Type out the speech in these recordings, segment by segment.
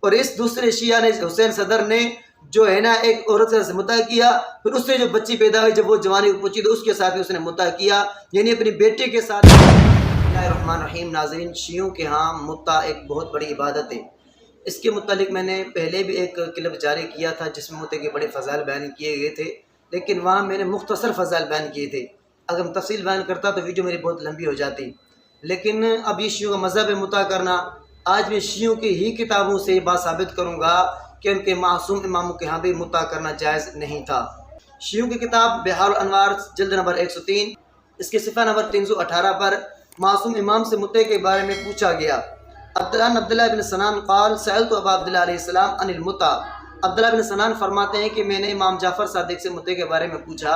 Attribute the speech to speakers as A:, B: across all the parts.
A: اور اس دوسرے شیعہ نے حسین صدر نے جو ہے نا ایک عورت سے مطع کیا، پھر اس سے جو بچی پیدا ہوئی جب وہ جوانی کو پہنچی تو اس کے ساتھ بھی اس نے مطع کیا، یعنی اپنی بیٹی کے ساتھ۔ بسم اللہ الرحمن الرحیم۔ ناظرین، شیعوں کے ہاں مطع ایک بہت بڑی عبادت ہے۔ اس کے متعلق میں نے پہلے بھی ایک کلپ جاری کیا تھا جس میں مطع کے بڑے فضائل بیان کیے گئے تھے، لیکن وہاں میں نے مختصر فضائل بیان کیے تھے۔ اگر میں تفصیل بیان کرتا تو ویڈیو میری بہت لمبی ہو جاتی، لیکن اب یہ شیعوں کا مذہب ہے مطع کرنا۔ آج میں شیعوں کی ہی کتابوں سے یہ بات ثابت کروں گا کہ ان کے معصوم اماموں کے ہاں بھی مطع کرنا جائز نہیں تھا۔ شیعوں کی کتاب بحار الانوار جلد نمبر 103 اس کے صفحہ نمبر 318 پر معصوم امام سے مطع کے بارے میں پوچھا گیا۔ عبداللہ بن سنان قال سألت ابا عبداللہ علیہ السلام عن المطع۔ عبداللہ بن سنان فرماتے ہیں کہ میں نے امام جعفر صادق سے مطع کے بارے میں پوچھا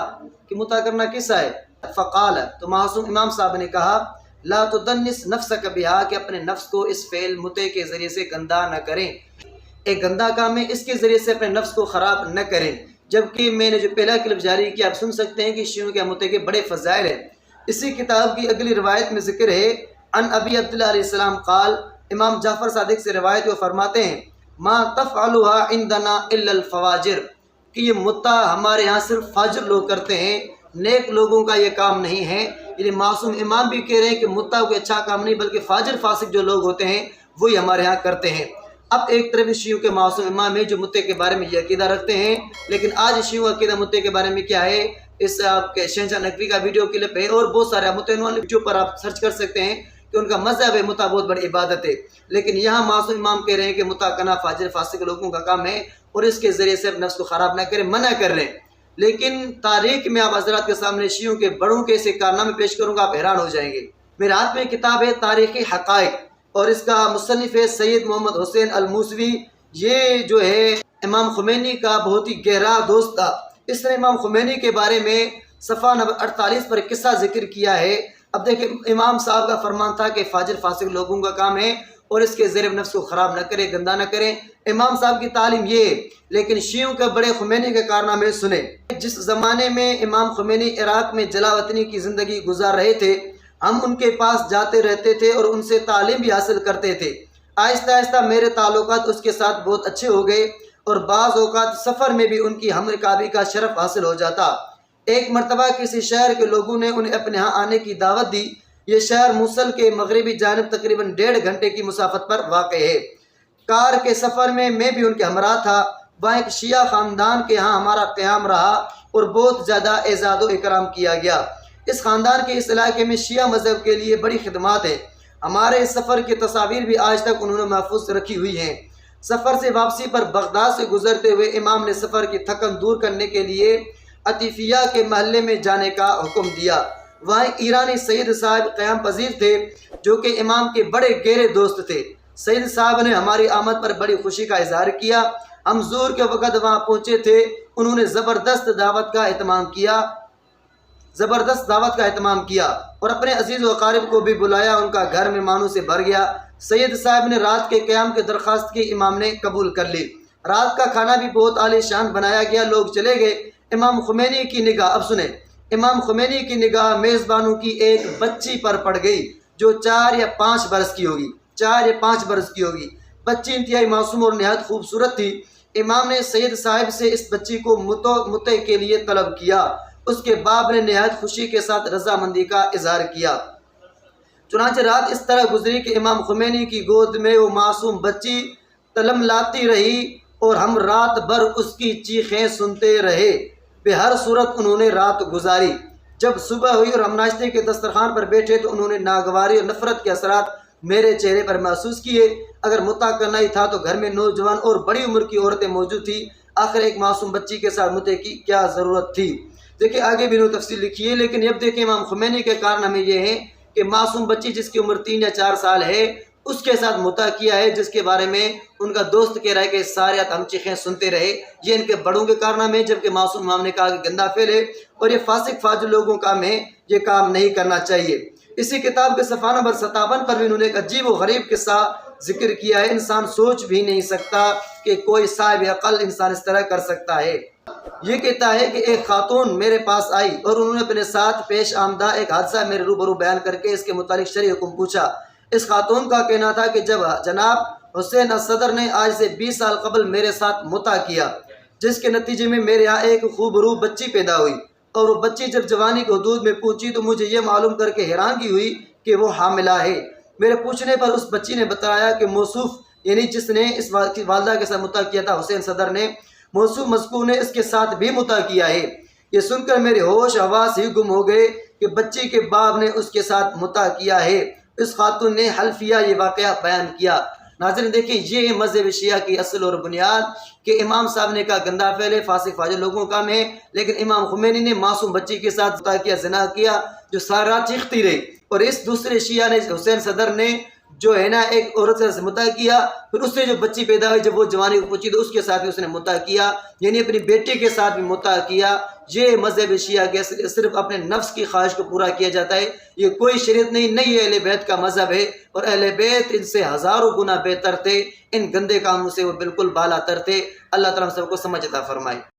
A: کہ مطع کرنا کیسا ہے؟ فقال، تو معصوم امام صاحب نے کہا، لا تدنس نفسک بہا، کہ اپنے نفس کو اس فعل مطع کے ذریعے سے گندا نہ کریں، ایک گندا کام ہے، اس کے ذریعے سے اپنے نفس کو خراب نہ کریں۔ جبکہ میں نے جو پہلا کلپ جاری کیا آپ سن سکتے ہیں کہ شیعوں کے مطع کے بڑے فضائل ہیں۔ اسی کتاب کی اگلی روایت میں ذکر ہے ان ابی عبداللہ علیہ السلام قال، امام جعفر صادق سے روایت وہ فرماتے ہیں، ما تفعلها عندنا الا الفواجر، کہ یہ مطع ہمارے ہاں صرف فاجر لوگ کرتے ہیں، نیک لوگوں کا یہ کام نہیں ہے۔ یعنی معصوم امام بھی کہہ رہے ہیں کہ مطع کوئی اچھا کام نہیں بلکہ فاجر فاسق جو لوگ ہوتے ہیں وہی ہمارے ہاں کرتے ہیں۔ اب ایک طرف شیعوں کے معصوم امام ہے جو مطع کے بارے میں یہ عقیدہ رکھتے ہیں، لیکن آج شیعوں عقیدہ مطع کے بارے میں کیا ہے؟ اس آپ کے شہنشاہ نقوی کا ویڈیو کلپ ہے اور بہت سارے مطع ویڈیو پر آپ سرچ کر سکتے ہیں کہ ان کا مذہب ہے مطع بہت بڑی عبادت ہے، لیکن یہاں معصوم امام کہہ رہے ہیں کہ مطع کرنا فاجر فاسق لوگوں کا کام ہے اور اس کے ذریعے سے نفس کو خراب نہ کریں، منع کر رہے ہیں۔ لیکن تاریخ میں آپ حضرات کے سامنے شیعوں کے بڑوں کے ایسے کارنامے پیش کروں گا، آپ حیران ہو جائیں گے۔ میرے ہاتھ میں کتاب ہے تاریخی حقائق اور اس کا مصنف ہے سید محمد حسین الموسوی۔ یہ جو ہے امام خمینی کا بہت ہی گہرا دوست تھا۔ اس نے امام خمینی کے بارے میں صفحہ نمبر 48 پر قصہ ذکر کیا ہے۔ اب دیکھیں، امام صاحب کا فرمان تھا کہ فاجر فاسق لوگوں کا کام ہے اور اس کے ذریعے نفس کو خراب نہ کرے، گندا نہ کریں، امام صاحب کی تعلیم یہ ہے۔ لیکن شیعوں کے بڑے خمینی کے کارنامے سنیں۔ جس زمانے میں امام خمینی عراق میں جلا وطنی کی زندگی گزار رہے تھے، ہم ان کے پاس جاتے رہتے تھے اور ان سے تعلیم بھی حاصل کرتے تھے۔ آہستہ آہستہ میرے تعلقات اس کے ساتھ بہت اچھے ہو گئے اور بعض اوقات سفر میں بھی ان کی ہم رکابی کا شرف حاصل ہو جاتا۔ ایک مرتبہ کسی شہر کے لوگوں نے انہیں اپنے ہاں آنے کی دعوت دی۔ یہ شہر موصل کے مغربی جانب تقریباً 1.5 گھنٹے کی مسافت پر واقع ہے۔ کار کے سفر میں بھی ان کے ہمراہ تھا۔ وہاں ایک شیعہ خاندان کے ہاں ہمارا قیام رہا اور بہت زیادہ اعزاز و اکرام کیا گیا۔ اس خاندان کے اس علاقے میں شیعہ مذہب کے لیے بڑی خدمات ہیں۔ ہمارے اس سفر کی تصاویر بھی آج تک انہوں نے محفوظ رکھی ہوئی ہیں۔ سفر سے واپسی پر بغداد سے گزرتے ہوئے امام نے سفر کی تھکن دور کرنے کے لیے عطیفیہ کے محلے میں جانے کا حکم دیا۔ وہاں ایرانی سید صاحب قیام پذیر تھے جو کہ امام کے بڑے گہرے دوست تھے۔ سید صاحب نے ہماری آمد پر بڑی خوشی کا اظہار کیا۔ ہم ظہر کے وقت وہاں پہنچے تھے۔ انہوں نے زبردست دعوت کا اہتمام کیا اور اپنے عزیز و اقارب کو بھی بلایا۔ ان کا گھر مہمانوں سے بھر گیا۔ سید صاحب نے رات کے قیام کی درخواست کی، امام نے قبول کر لی۔ رات کا کھانا بھی بہت عالی شان بنایا گیا۔ لوگ چلے گئے۔ امام خمینی کی نگاہ، اب سنیں، امام خمینی کی نگاہ میزبانوں کی ایک بچی پر پڑ گئی جو 4 یا 5 برس کی ہوگی۔ بچی انتہائی معصوم اور نہایت خوبصورت تھی۔ امام نے سید صاحب سے اس بچی کو مطع کے لیے طلب کیا۔ اس کے باپ نے نہایت خوشی کے ساتھ رضامندی کا اظہار کیا۔ چنانچہ رات اس طرح گزری کہ امام خمینی کی گود میں وہ معصوم بچی تلملاتی رہی اور ہم رات بھر اس کی چیخیں سنتے رہے۔ بہر صورت انہوں نے رات گزاری۔ جب صبح ہوئی اور ہم ناشتے کے دسترخوان پر بیٹھے تو انہوں نے ناگواری اور نفرت کے اثرات میرے چہرے پر محسوس کیے۔ اگر مطع کرنا ہی تھا تو گھر میں نوجوان اور بڑی عمر کی عورتیں موجود تھیں، آخر ایک معصوم بچی کے ساتھ مطع کی کیا ضرورت تھی؟ دیکھیں آگے بھی انہوں نے تفصیل لکھی ہے، لیکن اب دیکھیں امام خمینی کے کارنامے یہ ہیں کہ معصوم بچی جس کی عمر 3 یا 4 سال ہے اس کے ساتھ مطع کیا ہے، جس کے بارے میں ان کا دوست کہہ رہا ہے کہ سارے ہم چیخیں سنتے رہے۔ یہ ان کے بڑوں کے کارنامے، جبکہ معصوم امام نے کہا کہ گندا فعل ہے اور یہ فاسق فاجر لوگوں کا کام ہے، یہ کام نہیں کرنا چاہیے۔ اسی کتاب کے صفحہ نمبر 57 پر بھی انہوں نے ایک عجیب و غریب قصہ ذکر کیا ہے۔ انسان سوچ بھی نہیں سکتا کہ کوئی صاحب عقل انسان اس طرح کر سکتا ہے۔ یہ کہتا ہے کہ ایک خاتون میرے پاس آئی اور انہوں نے اپنے ساتھ پیش آمدہ ایک حادثہ میرے روبرو بیان کر کے اس کے متعلق شرعی حکم پوچھا۔ اس خاتون کا کہنا تھا کہ جب جناب حسین الصدر نے آج سے 20 سال قبل میرے ساتھ متع کیا، جس کے نتیجے میں میرے یہاں ایک خوبرو بچی پیدا ہوئی، اور وہ بچی جب جوانی کی حدود میں پہنچی تو مجھے یہ معلوم کر کے حیرانگی ہوئی کہ وہ حاملہ ہے۔ میرے پوچھنے پر اس بچی نے بتایا کہ موصوف یعنی جس نے اس والدہ کے ساتھ متع کیا تھا، حسین صدر نے، موصوف مذکور نے اس کے ساتھ بھی متع کیا ہے۔ یہ سن کر میرے ہوش حواس ہی گم ہو گئے کہ بچی کے باپ نے اس کے ساتھ متع کیا ہے۔ اس خاتون نے حلفیہ یہ واقعہ بیان کیا۔ ناظرین دیکھیں، یہ مذہب شیعہ کی اصل اور بنیاد کہ امام صاحب نے کہا گندہ پھیلے، فاسق فاجر لوگوں کا کام ہے، لیکن امام خمینی نے معصوم بچی کے ساتھ متع کیا، زنا کیا، جو ساری رات چیختی رہی۔ اور اس دوسرے شیعہ نے، حسین صدر نے جو ہے نا ایک عورت سے متع کیا، پھر اس سے جو بچی پیدا ہوئی جب وہ جوانی کو پہنچی تو اس کے ساتھ بھی اس نے متع کیا، یعنی اپنی بیٹی کے ساتھ بھی متع کیا۔ یہ مذہب شیعہ کے صرف اپنے نفس کی خواہش کو پورا کیا جاتا ہے، یہ کوئی شریعت نہیں، یہ اہل بیت کا مذہب ہے، اور اہل بیت ان سے ہزاروں گنا بہتر تھے، ان گندے کاموں سے وہ بالکل بالا تر تھے۔ اللہ تعالیٰ ہم سب کو سمجھ عطا فرمائے۔